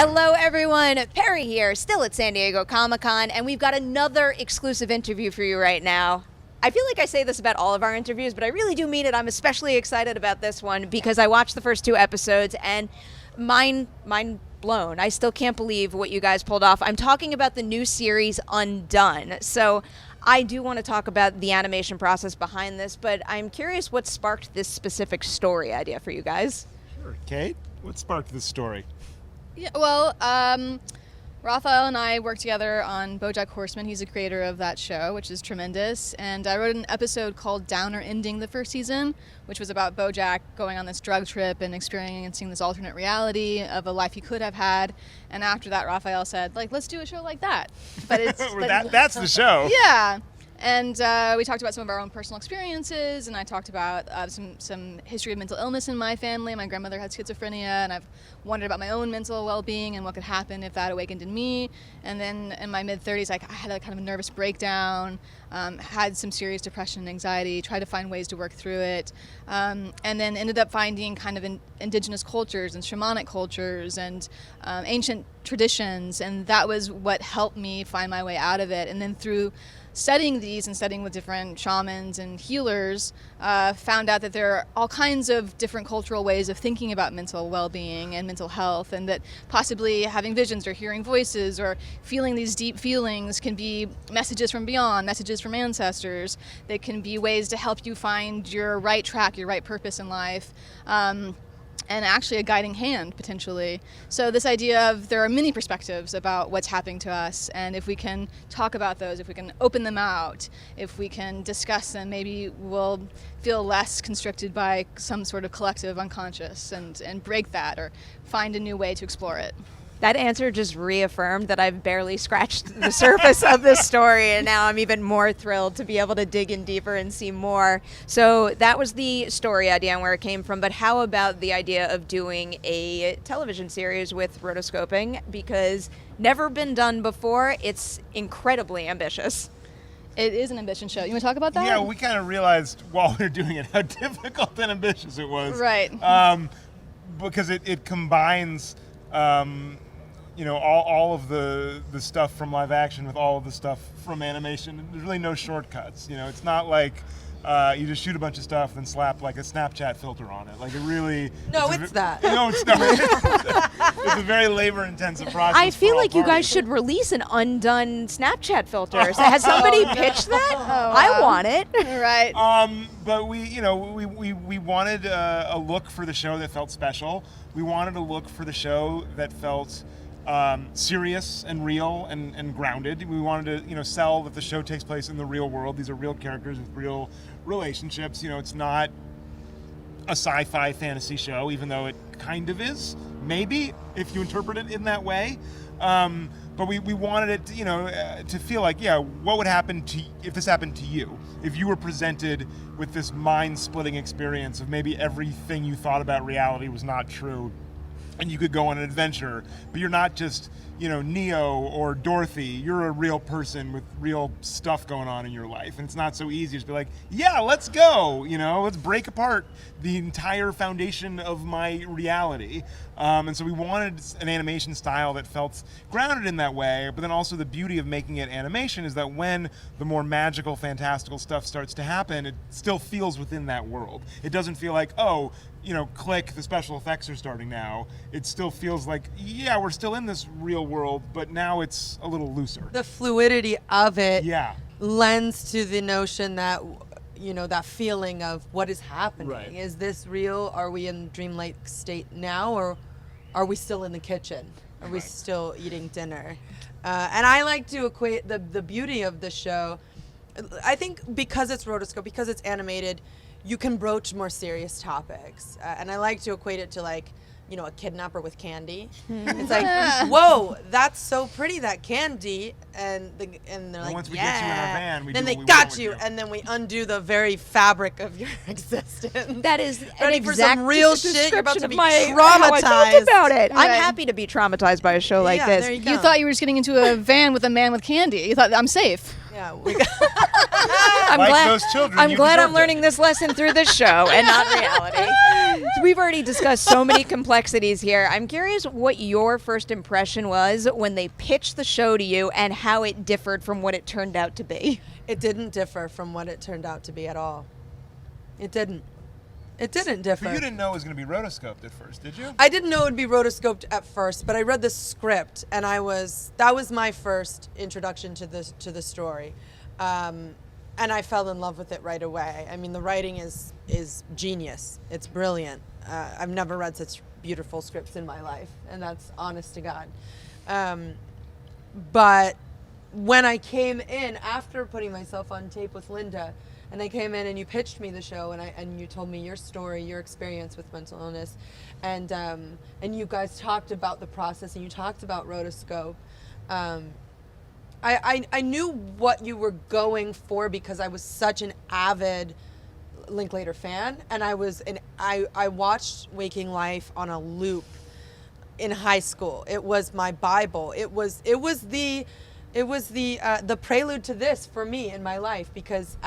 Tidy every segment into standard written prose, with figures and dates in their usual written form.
Hello, everyone. Perry here, still at San Diego Comic-Con, and we've got another exclusive interview for you right now. I feel like I say this about all of our interviews, but I really do mean it. I'm especially excited about this one because I watched the first 2 episodes, and mind blown. I still can't believe what you guys pulled off. I'm talking about the new series, Undone. So I do want to talk about the animation process behind this, but I'm curious what sparked this specific story idea for you guys. Sure. Kate, what sparked this story? Yeah, well, Raphael and I worked together on BoJack Horseman. He's the creator of that show, which is tremendous. And I wrote an episode called Downer Ending the first season, which was about BoJack going on this drug trip and experiencing this alternate reality of a life he could have had. And after that, Raphael said, let's do a show like that. But it's that's the show. Yeah. And we talked about some of our own personal experiences, and I talked about some history of mental illness in my family. My grandmother had schizophrenia, and I've wondered about my own mental well-being and what could happen if that awakened in me. And then in my mid-30s, I had a kind of a nervous breakdown, had some serious depression and anxiety, tried to find ways to work through it, and then ended up finding kind of indigenous cultures and shamanic cultures and ancient traditions, and that was what helped me find my way out of it. And then through studying these and studying with different shamans and healers, found out that there are all kinds of different cultural ways of thinking about mental well-being and mental health, and that possibly having visions or hearing voices or feeling these deep feelings can be messages from beyond, messages from ancestors. They can be ways to help you find your right track, your right purpose in life. And actually a guiding hand, potentially. So this idea of there are many perspectives about what's happening to us, and if we can talk about those, if we can open them out, if we can discuss them, maybe we'll feel less constricted by some sort of collective unconscious and break that or find a new way to explore it. That answer just reaffirmed that I've barely scratched the surface of this story, and now I'm even more thrilled to be able to dig in deeper and see more. So that was the story idea and where it came from, but how about the idea of doing a television series with rotoscoping? Because never been done before, it's incredibly ambitious. It is an ambition show. You want to talk about that? Yeah, we kind of realized while we were doing it how difficult and ambitious it was. Right. Because it combines all of the stuff from live action with all of the stuff from animation. There's really no shortcuts. It's not like you just shoot a bunch of stuff and slap like a Snapchat filter on it. Like it really. No, it's that. No, it's not. It's a very labor-intensive process. I feel like you guys parties. should release an Undone Snapchat filter. Has somebody pitched that? Oh, wow. I want it. Right. But we wanted a look for the show that felt special. We wanted a look for the show that felt serious and real and grounded. We wanted to, sell that the show takes place in the real world. These are real characters with real relationships. It's not a sci-fi fantasy show, even though it kind of is, maybe, if you interpret it in that way. But we wanted it, to feel like, what would happen if this happened to you? If you were presented with this mind-splitting experience of maybe everything you thought about reality was not true, and you could go on an adventure, but you're not just, Neo or Dorothy. You're a real person with real stuff going on in your life. And it's not so easy to just be like, yeah, let's go, let's break apart the entire foundation of my reality. And so we wanted an animation style that felt grounded in that way, but then also the beauty of making it animation is that when the more magical, fantastical stuff starts to happen, it still feels within that world. It doesn't feel like, click, the special effects are starting now. It still feels like, we're still in this real world, but now it's a little looser. The fluidity of it lends to the notion that, that feeling of what is happening. Right. Is this real? Are we in dreamlike state now, or are we still in the kitchen? Are we still eating dinner? And I like to equate the beauty of the show. I think because it's rotoscope, because it's animated, you can broach more serious topics. And I like to equate it to a kidnapper with candy. It's like, whoa, that's so pretty, that candy. And they're like, once we get you in our van, then they got you, and then we undo the very fabric of your existence. That is Ready an for exact some real shit. You're about to description be of how I traumatized. felt about it. I'm Right. happy to be traumatized by a show like Yeah, this. there you go. You thought you were just getting into a van with a man with candy. You thought, I'm safe. Yeah. I'm Like glad, those children, I'm you glad I'm deserved it. learning this lesson through this show and not reality. So we've already discussed so many complexities here. I'm curious what your first impression was when they pitched the show to you and how it differed from what it turned out to be. It didn't differ from what it turned out to be at all. It didn't. It didn't differ. But you didn't know it was going to be rotoscoped at first, did you? I didn't know it would be rotoscoped at first, but I read the script, and that was my first introduction to the story, and I fell in love with it right away. I mean, the writing is genius. It's brilliant. I've never read such beautiful scripts in my life, and that's honest to God. But when I came in after putting myself on tape with Linda, and I came in and you pitched me the show, and you told me your story, your experience with mental illness, and you guys talked about the process, and you talked about rotoscope. I knew what you were going for because I was such an avid Linklater fan, and I watched Waking Life on a loop in high school. It was my Bible. It was the prelude to this for me in my life, because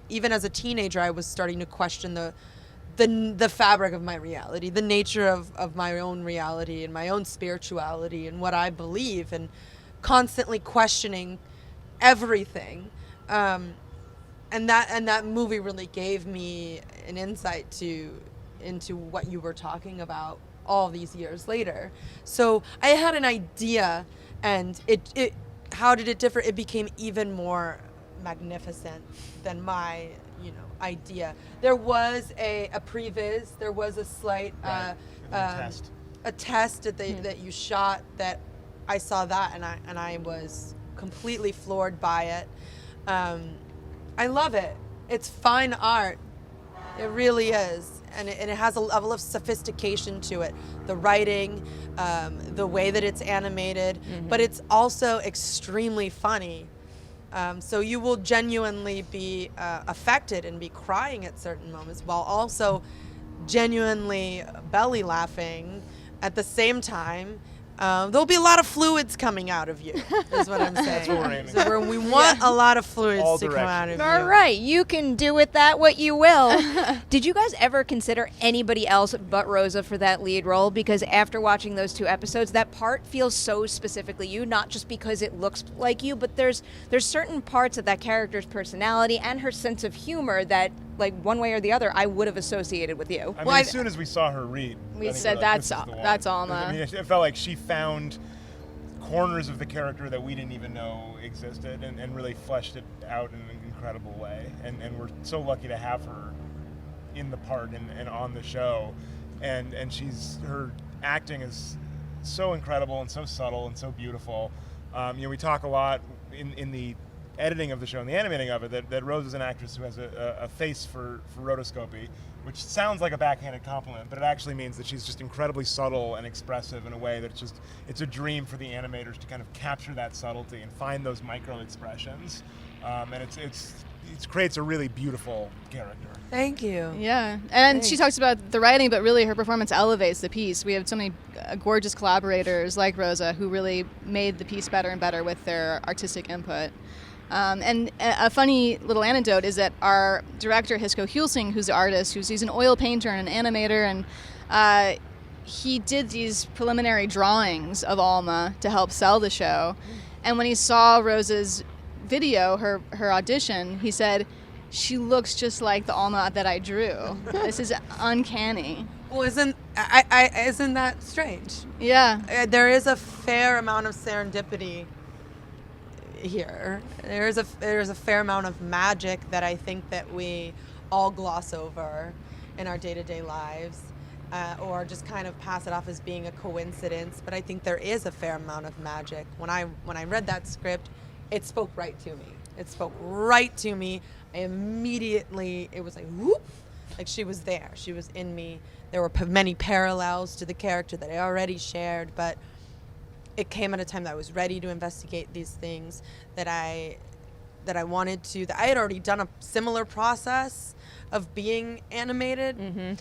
even as a teenager, I was starting to question the fabric of my reality, the nature of my own reality and my own spirituality and what I believe, and constantly questioning everything. And that movie really gave me an insight into what you were talking about all these years later. So I had an idea, and it how did it differ? It became even more magnificent than my idea. There was a previs, there was a slight a test that you shot, that I saw that, and I was completely floored by it. I love it. It's fine art. It really is. And it has a level of sophistication to it. The writing, the way that it's animated, but it's also extremely funny. So you will genuinely be affected and be crying at certain moments, while also genuinely belly laughing at the same time. There'll be a lot of fluids coming out of you, is what I'm saying. That's what we're aiming So we want a lot of fluids All to come out of you. All right, you can do with that what you will. Did you guys ever consider anybody else but Rosa for that lead role? Because after watching those 2 episodes, that part feels so specifically you, not just because it looks like you, but there's certain parts of that character's personality and her sense of humor that, like, one way or the other, I would have associated with you. I mean, as soon as we saw her read, We I think said, we're that's this is the one. that's Alma. I mean, it felt like she found corners of the character that we didn't even know existed, and really fleshed it out in an incredible way. And we're so lucky to have her in the part and on the show. And her acting is so incredible and so subtle and so beautiful. We talk a lot in the editing of the show and the animating of it that Rose is an actress who has a face for rotoscopy, which sounds like a backhanded compliment, but it actually means that she's just incredibly subtle and expressive in a way that it's a dream for the animators to kind of capture that subtlety and find those micro expressions, and it creates a really beautiful character. Thank you. Yeah, and Thanks. she talks about the writing, but really her performance elevates the piece. We have so many gorgeous collaborators like Rosa who really made the piece better and better with their artistic input. And a funny little anecdote is that our director, Hisko Hulsing, who's the artist, he's an oil painter and an animator, and he did these preliminary drawings of Alma to help sell the show. And when he saw Rosa's video, her audition, he said, "She looks just like the Alma that I drew. This is uncanny." Well, isn't that strange? Yeah. There is a fair amount of serendipity here. There's a fair amount of magic that I think that we all gloss over in our day-to-day lives, or just kind of pass it off as being a coincidence. But I think there is a fair amount of magic. When I read that script, it spoke right to me. It spoke right to me. I immediately, it was like whoop, like she was there. She was in me. There were many parallels to the character that I already shared, but it came at a time that I was ready to investigate these things, that I wanted to, that I had already done a similar process of being animated.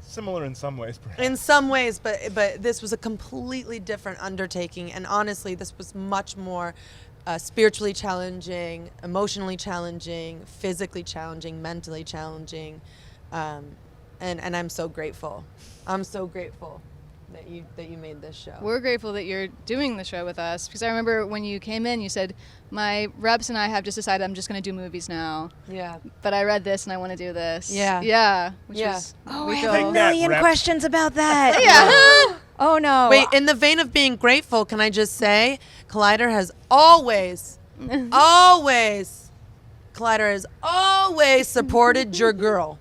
Similar in some ways, perhaps. In some ways, but this was a completely different undertaking, and honestly, this was much more spiritually challenging, emotionally challenging, physically challenging, mentally challenging, and I'm so grateful. I'm so grateful that you made this show. We're grateful that you're doing the show with us, because I remember when you came in, you said, my reps and I have just decided I'm just going to do movies now. Yeah. But I read this and I want to do this. Yeah. Yeah. Which Yeah. is Oh, I we have Take a that, million Rep. questions about that. Yeah. Oh no. Wait, in the vein of being grateful, can I just say, Collider has always supported your girl,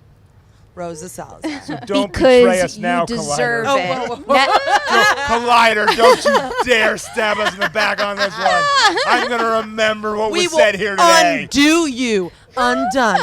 Rosa Salazar. So don't because betray us you now, deserve Collider. it. whoa, whoa. That- Collider, don't you dare stab us in the back on this one. I'm going to remember what We was will said here today. undo you. Undone.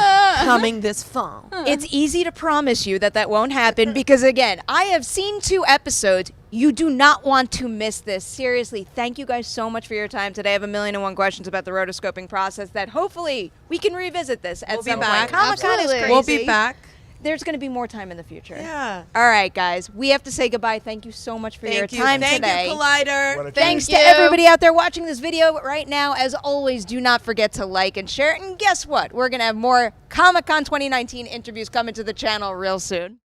Coming this fall. It's easy to promise you that won't happen because, again, I have seen 2 episodes. You do not want to miss this. Seriously, thank you guys so much for your time today. I have 1,000,001 questions about the rotoscoping process that hopefully we can revisit this at We'll be some back. point. Comic-Con is Absolutely. crazy. We'll be back. There's going to be more time in the future. Yeah. All right, guys. We have to say goodbye. Thank you so much for your Thank you. time Thank today. you, Collider. What a Thanks treat. to you. everybody out there watching this video right now. As always, do not forget to like and share it. And guess what? We're going to have more Comic-Con 2019 interviews coming to the channel real soon.